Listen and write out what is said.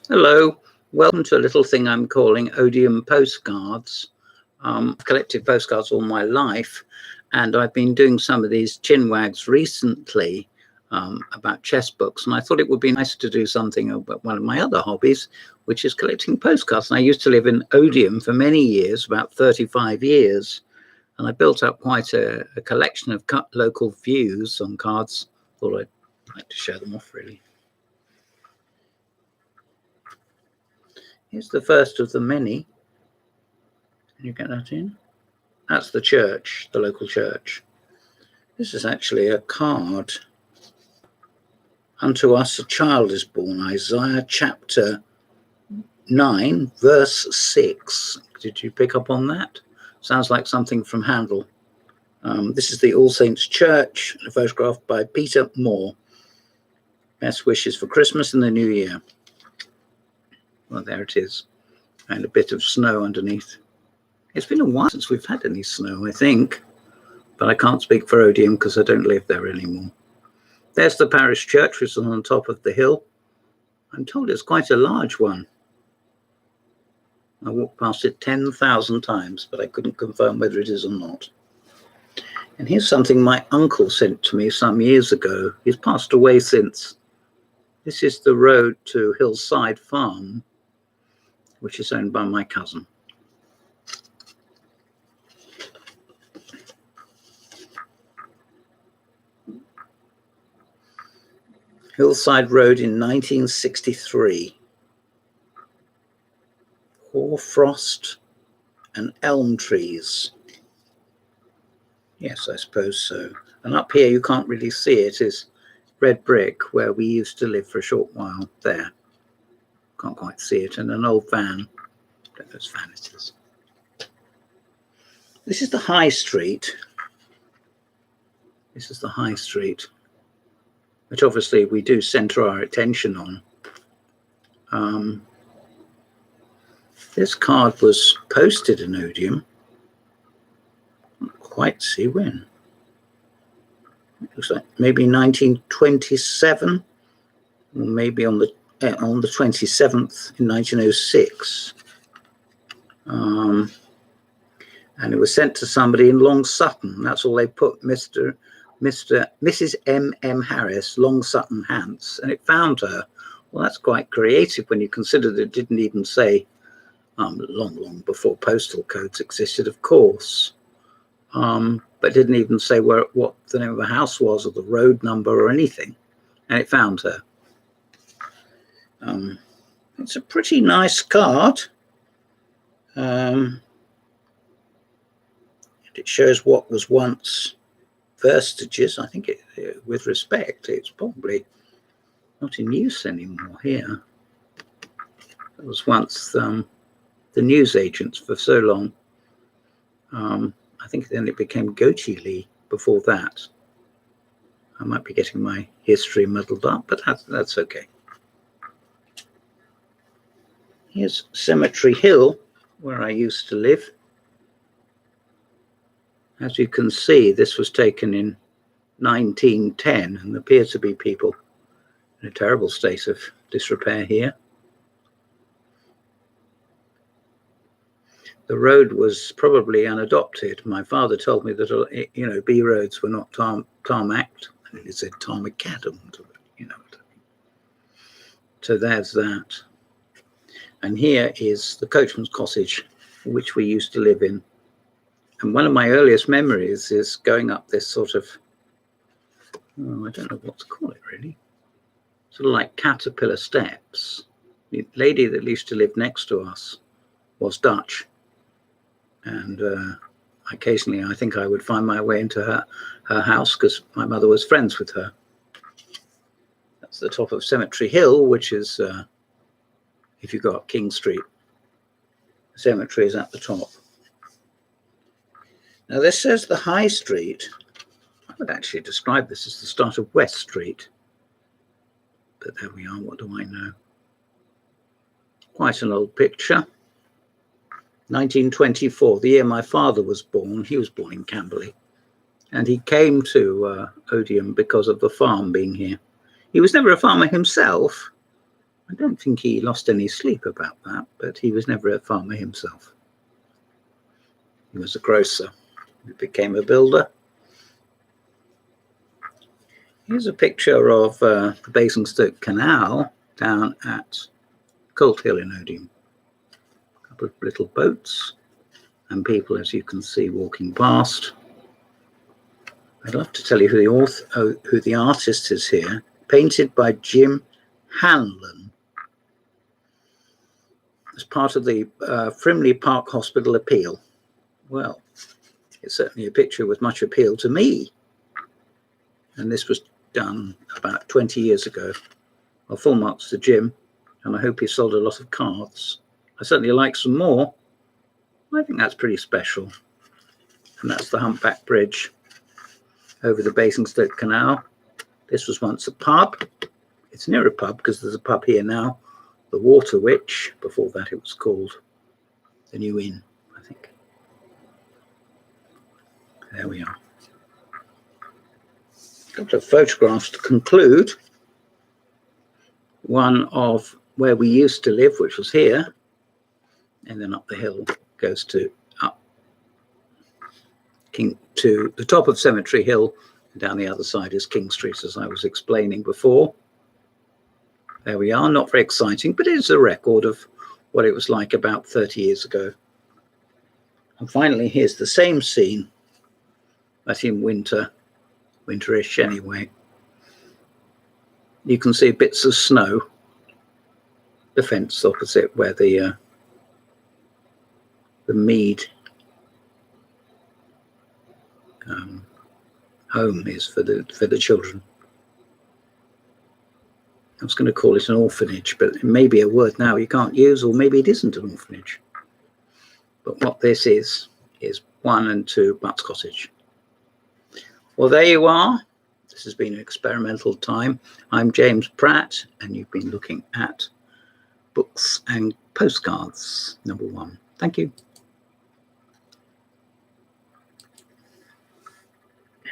Hello, welcome to a little thing I'm calling Odiham Postcards. I've collected postcards all my life, and I've been doing some of these chinwags recently about chess books, and I thought it would be nice to do something about one of my other hobbies, which is collecting postcards. And I used to live in Odiham for many years, about 35 years, and I built up quite a collection of local views on cards. Thought I'd like to show them off, really. Here's the first of the many. Can you get that in? That's the church, the local church. This is actually a card. Unto us a child is born, Isaiah chapter 9, verse 6. Did you pick up on that? Sounds like something from Handel. This is the All Saints Church, a photograph by Peter Moore. Best wishes for Christmas and the New Year. Well, there it is. And a bit of snow underneath. It's been a while since we've had any snow, I think. But I can't speak for Odiham because I don't live there anymore. There's the parish church, which is on top of the hill. I'm told it's quite a large one. I walked past it 10,000 times, but I couldn't confirm whether it is or not. And here's something my uncle sent to me some years ago. He's passed away since. This is the road to Hillside Farm, which is owned by my cousin. Hillside Road in 1963. Hoarfrost and elm trees. Yes, I suppose so. And up here, you can't really see it, is red brick, where we used to live for a short while. There. Can't quite see it. And an old van. I don't know whose van it is. This is the High Street. This is the High Street, which obviously we do centre our attention on. This card was posted in Odiham. I can't quite see when. It looks like maybe 1927, or maybe on the 27th in 1906. And it was sent to somebody in Long Sutton. That's all they put, Mrs. M. Harris, Long Sutton, Hants, and it found her. Well, that's quite creative when you consider that it didn't even say, long before postal codes existed, of course, but didn't even say what the name of the house was or the road number or anything, and it found her. It's a pretty nice card. It shows what was once verstages. I think with respect, it's probably not in use anymore here. It was once the news agents for so long. I think then it became Goatee before that. I might be getting my history muddled up, but that's okay. Here's Cemetery Hill, where I used to live. As you can see, this was taken in 1910, and there appear to be people in a terrible state of disrepair here. The road was probably unadopted. My father told me that, B roads were not tarmacked. He said tarmacadam, So there's that. And here is the coachman's cottage, which we used to live in. And one of my earliest memories is going up this sort of, I don't know what to call it really, sort of like caterpillar steps. The lady that used to live next to us was Dutch. And occasionally I think I would find my way into her house because my mother was friends with her. That's the top of Cemetery Hill, which is, if you go up King Street, the cemetery is at the top. Now this says the High Street. I would actually describe this as the start of West Street. But there we are, what do I know? Quite an old picture. 1924, the year my father was born. He was born in Camberley. And he came to Odiham because of the farm being here. He was never a farmer himself, I don't think he lost any sleep about that, but he was never a farmer himself. He was a grocer. He became a builder. Here's a picture of the Basingstoke Canal down at Colt Hill in Odiham. A couple of little boats and people, as you can see, walking past. I'd love to tell you who the artist is here. Painted by Jim Hanlon as part of the Frimley Park Hospital appeal. Well, it's certainly a picture with much appeal to me. And this was done about 20 years ago. Well, full marks to Jim, and I hope he sold a lot of cards. I certainly like some more. I think that's pretty special. And that's the Humpback Bridge over the Basingstoke Canal. This was once a pub. It's near a pub because there's a pub here now, the Water Witch. Before that it was called the New Inn, I think. There we are. A couple of photographs to conclude. One of where we used to live, which was here, and then up the hill goes to the top of Cemetery Hill, and down the other side is King Street, as I was explaining before. There we are, not very exciting, but it's a record of what it was like about 30 years ago. And finally, here's the same scene, but in winterish anyway. You can see bits of snow, the fence opposite where the mead home is for the children. I was going to call it an orphanage, but it may be a word now you can't use, or maybe it isn't an orphanage. But what this is 1 and 2 Butts Cottage. Well, there you are. This has been an experimental time. I'm James Pratt, and you've been looking at Books and Postcards, #1. Thank you.